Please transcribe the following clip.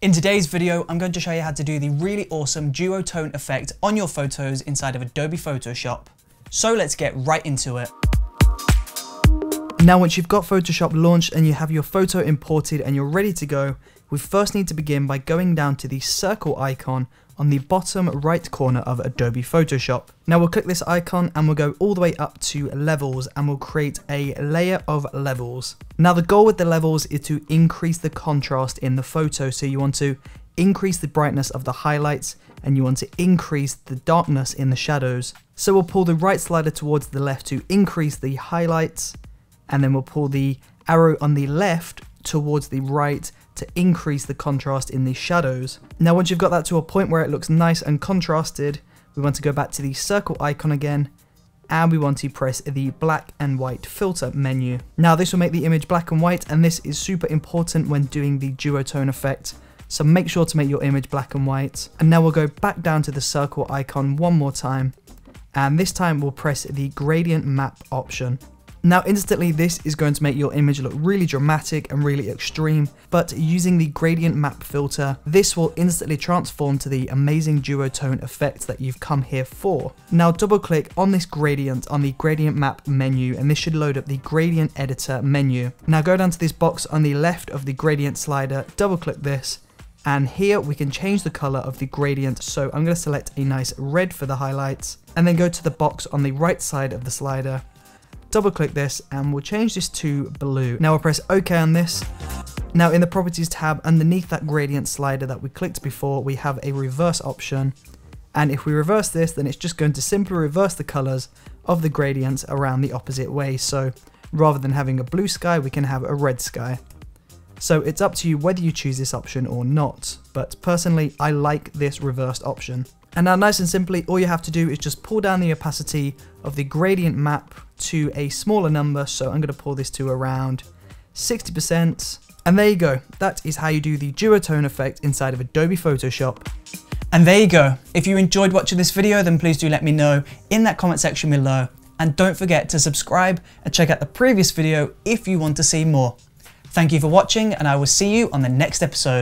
In today's video, I'm going to show you how to do the really awesome duotone effect on your photos inside of Adobe Photoshop. So let's get right into it. Now once you've got Photoshop launched and you have your photo imported and you're ready to go, we first need to begin by going down to the circle icon on the bottom right corner of Adobe Photoshop. Now we'll click this icon and we'll go all the way up to levels and we'll create a layer of levels. Now the goal with the levels is to increase the contrast in the photo. So you want to increase the brightness of the highlights and you want to increase the darkness in the shadows. So we'll pull the right slider towards the left to increase the highlights, and then we'll pull the arrow on the left towards the right to increase the contrast in the shadows. Now once you've got that to a point where it looks nice and contrasted, we want to go back to the circle icon again and we want to press the black and white filter menu. Now this will make the image black and white, and this is super important when doing the duotone effect. So make sure to make your image black and white. And now we'll go back down to the circle icon one more time, and this time we'll press the gradient map option. Now instantly this is going to make your image look really dramatic and really extreme, but using the gradient map filter, this will instantly transform to the amazing duotone effect that you've come here for. Now double click on this gradient on the gradient map menu and this should load up the gradient editor menu. Now go down to this box on the left of the gradient slider, double click this, and here we can change the color of the gradient. So I'm going to select a nice red for the highlights and then go to the box on the right side of the slider. Double click this and we'll change this to blue. Now we'll press OK on this. Now in the properties tab underneath that gradient slider that we clicked before, we have a reverse option. And if we reverse this, then it's just going to simply reverse the colors of the gradients around the opposite way. So rather than having a blue sky, we can have a red sky. So it's up to you whether you choose this option or not. But personally, I like this reversed option. And now nice and simply, all you have to do is just pull down the opacity of the gradient map to a smaller number. So I'm going to pull this to around 60%. And there you go. That is how you do the duotone effect inside of Adobe Photoshop. And there you go. If you enjoyed watching this video, then please do let me know in that comment section below. And don't forget to subscribe and check out the previous video if you want to see more. Thank you for watching, and I will see you on the next episode.